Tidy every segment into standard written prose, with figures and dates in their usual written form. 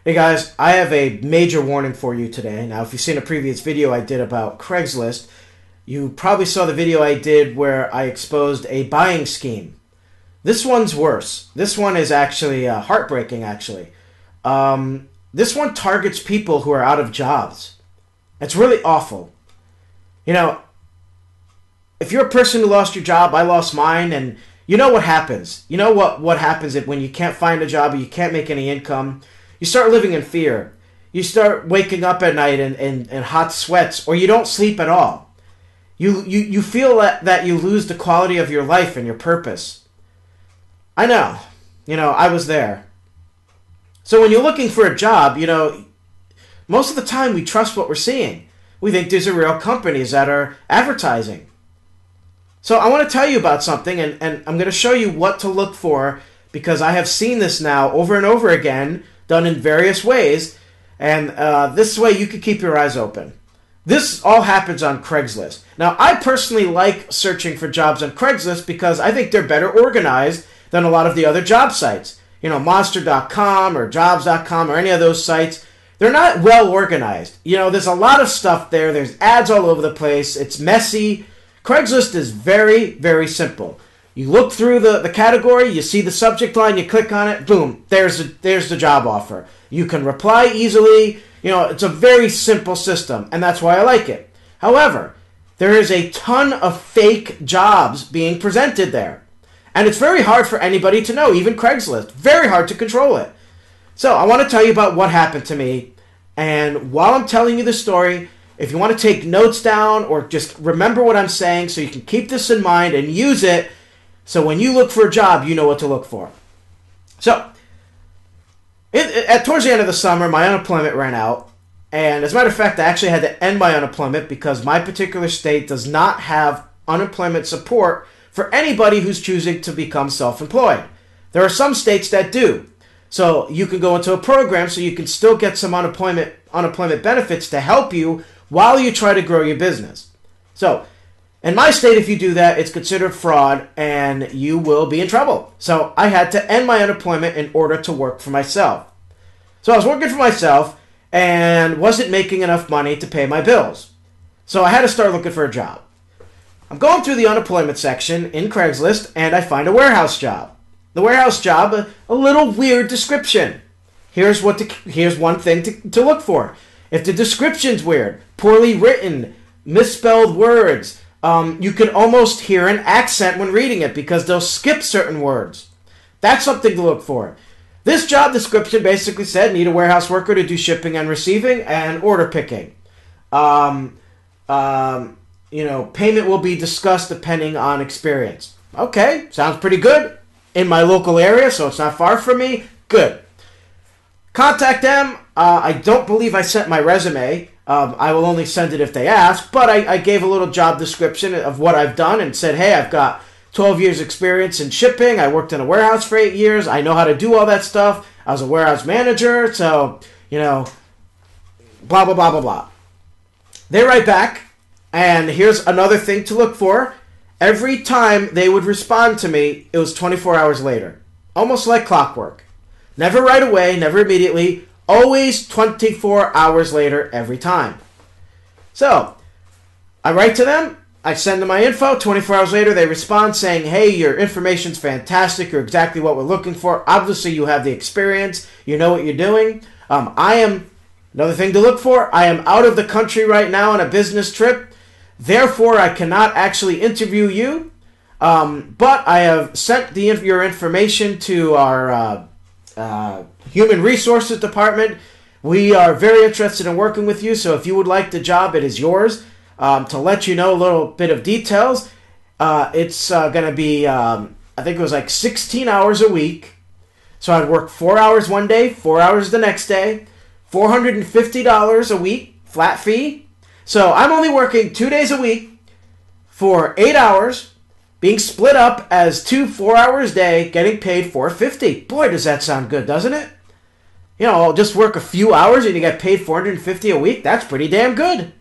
Hey guys, I have a major warning for you today. Now, if you've seen a previous video I did about Craigslist, you probably saw the video I did where I exposed a buying scheme. This one's worse. This one is actually heartbreaking, actually. This one targets people who are out of jobs. It's really awful. You know, if you're a person who lost your job, I lost mine, and you know what happens. You know what happens if when you can't find a job or you can't make any income. You start living in fear. You start waking up at night in hot sweats, or you don't sleep at all. You feel that you lose the quality of your life and your purpose. I know. You know, I was there. So when you're looking for a job, you know, most of the time we trust what we're seeing. We think these are real companies that are advertising. So I want to tell you about something, and I'm going to show you what to look for, because I have seen this now over and over again, done in various ways, and this way you can keep your eyes open. This all happens on Craigslist. Now, I personally like searching for jobs on Craigslist because I think they're better organized than a lot of the other job sites. You know, Monster.com or Jobs.com or any of those sites. They're not well organized. You know, there's a lot of stuff there. There's ads all over the place. It's messy. Craigslist is very, very simple. You look through the category, you see the subject line, you click on it, boom, there's the job offer. You can reply easily. You know, it's a very simple system, and that's why I like it. However, there is a ton of fake jobs being presented there. And it's very hard for anybody to know, even Craigslist. Very hard to control it. So I want to tell you about what happened to me. And while I'm telling you the story, if you want to take notes down or just remember what I'm saying so you can keep this in mind and use it, so when you look for a job, you know what to look for. So, towards the end of the summer, my unemployment ran out. And as a matter of fact, I actually had to end my unemployment because my particular state does not have unemployment support for anybody who's choosing to become self-employed. There are some states that do. So you can go into a program so you can still get some unemployment benefits to help you while you try to grow your business. So, in my state, if you do that, it's considered fraud and you will be in trouble. So I had to end my unemployment in order to work for myself. So I was working for myself and wasn't making enough money to pay my bills. So I had to start looking for a job. I'm going through the unemployment section in Craigslist and I find a warehouse job. The warehouse job, a little weird description. Here's one thing to look for. If the description's weird, poorly written, misspelled words, you can almost hear an accent when reading it because they'll skip certain words. That's something to look for. This job description basically said need a warehouse worker to do shipping and receiving and order picking. You know, payment will be discussed depending on experience. Okay, sounds pretty good. In my local area, so it's not far from me. Good. Contact them. I don't believe I sent my resume. I will only send it if they ask, but I gave a little job description of what I've done and said, hey, I've got 12 years experience in shipping. I worked in a warehouse for 8 years. I know how to do all that stuff. I was a warehouse manager, so, you know, blah, blah, blah, blah, blah. They write back, and here's another thing to look for. Every time they would respond to me, it was 24 hours later. Almost like clockwork. Never right away, never immediately. Always 24 hours later every time. So, I write to them. I send them my info. 24 hours later, they respond saying, hey, your information's fantastic. You're exactly what we're looking for. Obviously, you have the experience. You know what you're doing. Another thing to look for, I am out of the country right now on a business trip. Therefore, I cannot actually interview you. But I have sent your information to our Human Resources Department. We are very interested in working with you, so if you would like the job, it is yours. To let you know a little bit of details, it's going to be, I think it was like 16 hours a week. So I'd work 4 hours one day, 4 hours the next day, $450 a week, flat fee. So I'm only working 2 days a week for 8 hours, being split up as 2 4-hours a day, getting paid $450. Boy, does that sound good, doesn't it? You know, I'll just work a few hours and you get paid $450 a week. That's pretty damn good.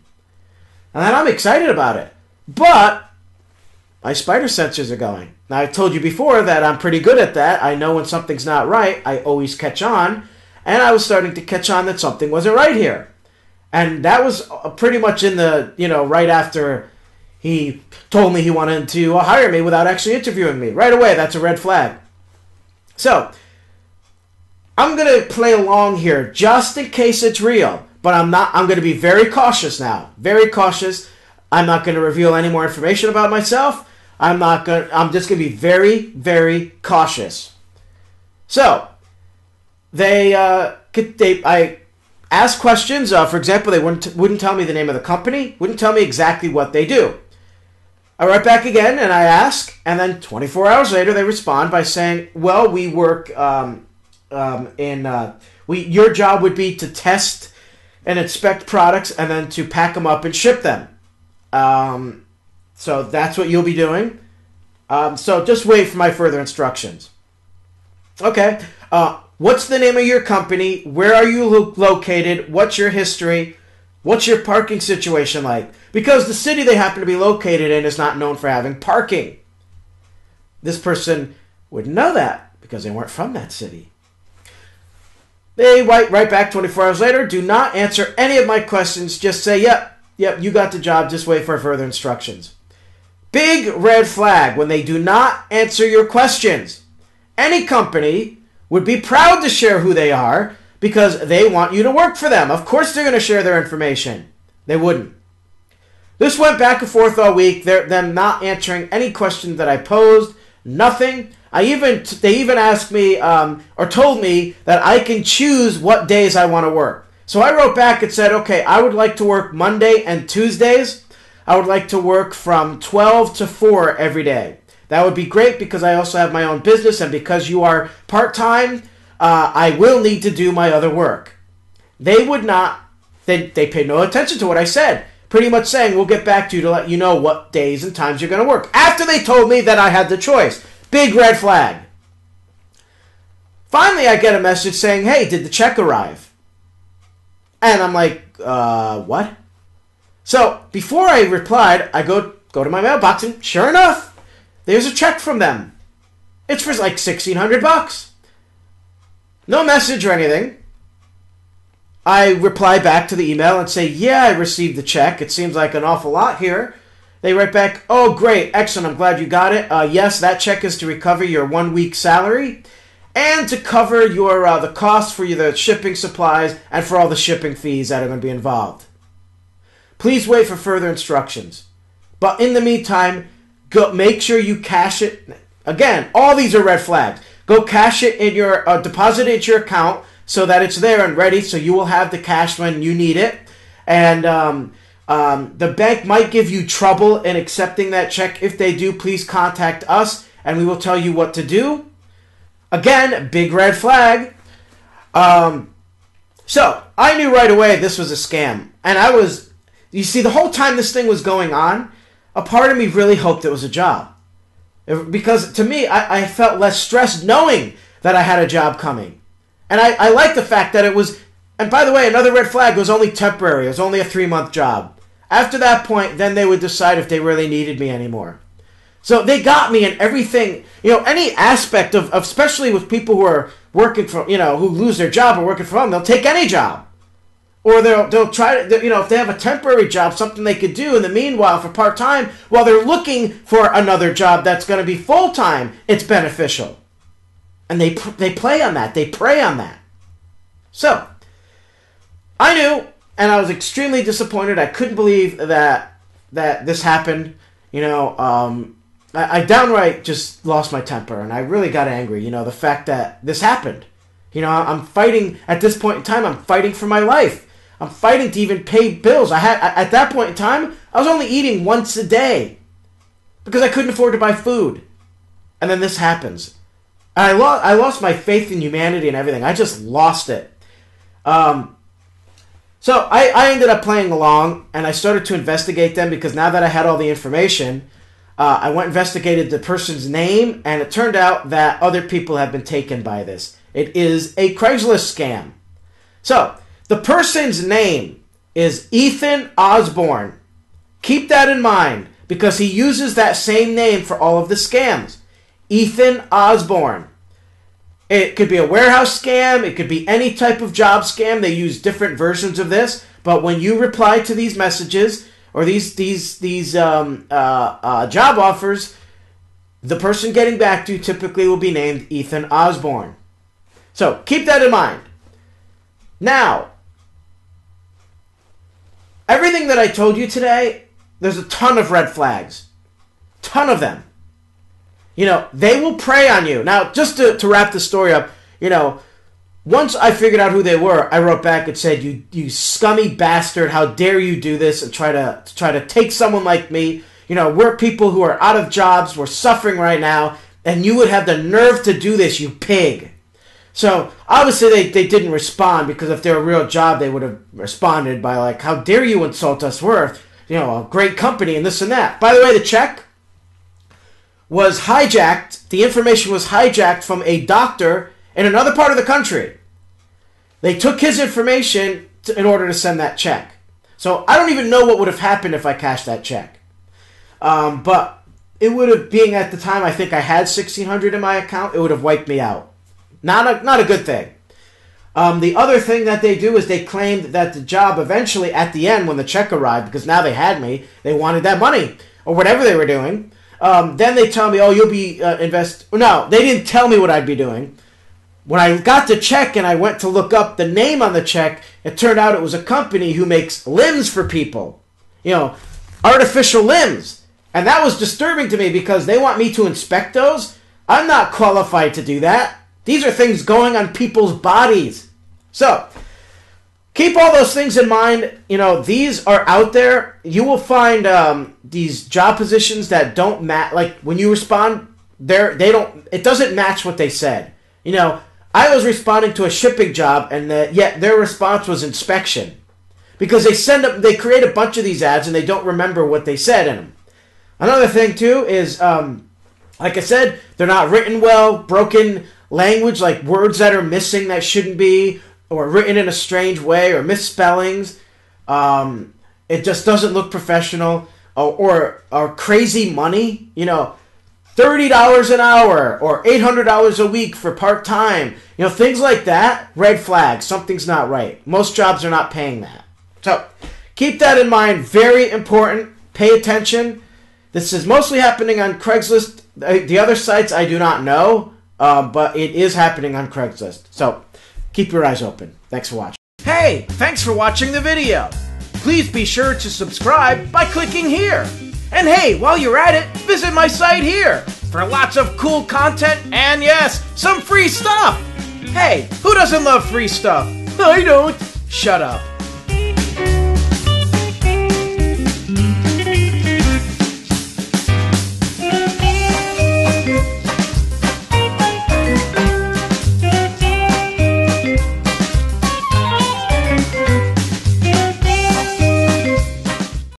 And I'm excited about it. But my spider sensors are going. Now, I told you before that I'm pretty good at that. I know when something's not right. I always catch on. and I was starting to catch on that something wasn't right here. And that was pretty much in the, right after he told me he wanted to hire me without actually interviewing me. Right away, that's a red flag. So, I'm going to play along here just in case it's real. But I'm going to be very cautious now. Very cautious. I'm not going to reveal any more information about myself. I'm just going to be very, very cautious. So, I asked questions. For example, they wouldn't tell me the name of the company, wouldn't tell me exactly what they do. I write back again and I ask, and then 24 hours later they respond by saying, well, we work your job would be to test and inspect products and then to pack them up and ship them. So that's what you'll be doing. So just wait for my further instructions. Okay. What's the name of your company? Where are you located? What's your history? What's your parking situation like? Because the city they happen to be located in is not known for having parking. This person wouldn't know that because they weren't from that city. They write back 24 hours later. Do not answer any of my questions. Just say, yep, you got the job. Just wait for further instructions. Big red flag when they do not answer your questions. Any company would be proud to share who they are because they want you to work for them. Of course they're going to share their information. They wouldn't. This went back and forth all week. Them not answering any question that I posed. Nothing. They even asked me or told me that I can choose what days I want to work. So I wrote back and said, okay, I would like to work Monday and Tuesdays. I would like to work from 12 to 4 every day. That would be great because I also have my own business, and because you are part-time, I will need to do my other work. They would not, they paid no attention to what I said. Pretty much saying, we'll get back to you to let you know what days and times you're going to work. After they told me that I had the choice. Big red flag. Finally, I get a message saying, hey, did the check arrive? And I'm like, what? So, before I replied, I go to my mailbox, and sure enough, there's a check from them. It's for like $1,600. No message or anything. I reply back to the email and say, yeah, I received the check. It seems like an awful lot here. They write back, oh, great, excellent, I'm glad you got it. Yes, that check is to recover your 1 week salary and to cover your the costs for the shipping supplies and for all the shipping fees that are going to be involved. Please wait for further instructions. But in the meantime, go make sure you cash it. Again, all these are red flags. Go cash it in your, deposit it into your account so that it's there and ready so you will have the cash when you need it. And the bank might give you trouble in accepting that check. If they do, please contact us and we will tell you what to do. Again, big red flag. So I knew right away this was a scam. And you see, the whole time this thing was going on, a part of me really hoped it was a job. Because to me, I felt less stressed knowing that I had a job coming. And I liked the fact that it was, and by the way, another red flag, was only temporary. It was only a 3-month job. After that point, then they would decide if they really needed me anymore. So they got me in everything, any aspect of especially with people who are working from, who lose their job or working from home, they'll take any job. Or they'll try to, if they have a temporary job, something they could do in the meanwhile for part-time, while they're looking for another job that's going to be full-time, it's beneficial. And they play on that. They prey on that. So, I knew, and I was extremely disappointed. I couldn't believe that this happened. I downright just lost my temper, and I really got angry. The fact that this happened. I'm fighting, at this point in time, I'm fighting for my life. I'm fighting to even pay bills. At that point in time, I was only eating once a day because I couldn't afford to buy food. And then this happens. And I lost my faith in humanity and everything. I just lost it. So I ended up playing along, and I started to investigate them because now that I had all the information, I went and investigated the person's name, and it turned out that other people have been taken by this. It is a Craigslist scam. So, the person's name is Ethan Osborne. Keep that in mind because he uses that same name for all of the scams. Ethan Osborne. It could be a warehouse scam. It could be any type of job scam. They use different versions of this. But when you reply to these messages or these job offers, the person getting back to you typically will be named Ethan Osborne. So keep that in mind. Now, everything that I told you today, there's a ton of red flags. Ton of them. You know, they will prey on you. Now, just to wrap the story up, you know, once I figured out who they were, I wrote back and said, you scummy bastard, how dare you do this and try to take someone like me. You know, we're people who are out of jobs, we're suffering right now, and you would have the nerve to do this, you pig. So, obviously they didn't respond, because if they're a real job, they would have responded by like, how dare you insult us, we're, you know, a great company and this and that. By the way, the check was hijacked, the information was hijacked from a doctor in another part of the country. They took his information in order to send that check. So I don't even know what would have happened if I cashed that check. But it would have, being at the time I think I had $1,600 in my account, it would have wiped me out. Not a good thing. The other thing that they do is they claimed that the job eventually, at the end, when the check arrived, because now they had me, they wanted that money, or whatever they were doing. Then they tell me, oh, you'll be No, they didn't tell me what I'd be doing. When I got the check and I went to look up the name on the check, it turned out it was a company who makes limbs for people. You know, artificial limbs. And that was disturbing to me, because they want me to inspect those. I'm not qualified to do that. These are things going on people's bodies. So, keep all those things in mind. You know, these are out there. You will find these job positions that don't match. Like, when you respond, it doesn't match what they said. You know, I was responding to a shipping job, and yet their response was inspection. Because they create a bunch of these ads, and they don't remember what they said in them. Another thing, too, is, like I said, they're not written well, broken language, like words that are missing that shouldn't be, or written in a strange way, or misspellings. It just doesn't look professional. Or crazy money, you know, $30 an hour, or $800 a week for part-time. You know, things like that, red flag, something's not right. Most jobs are not paying that. So, keep that in mind, very important, pay attention. This is mostly happening on Craigslist. The other sites I do not know. But it is happening on Craigslist. So, keep your eyes open. Thanks for watching. Hey, thanks for watching the video. Please be sure to subscribe by clicking here. And hey, while you're at it, visit my site here for lots of cool content and yes, some free stuff. Hey, who doesn't love free stuff? I don't. Shut up.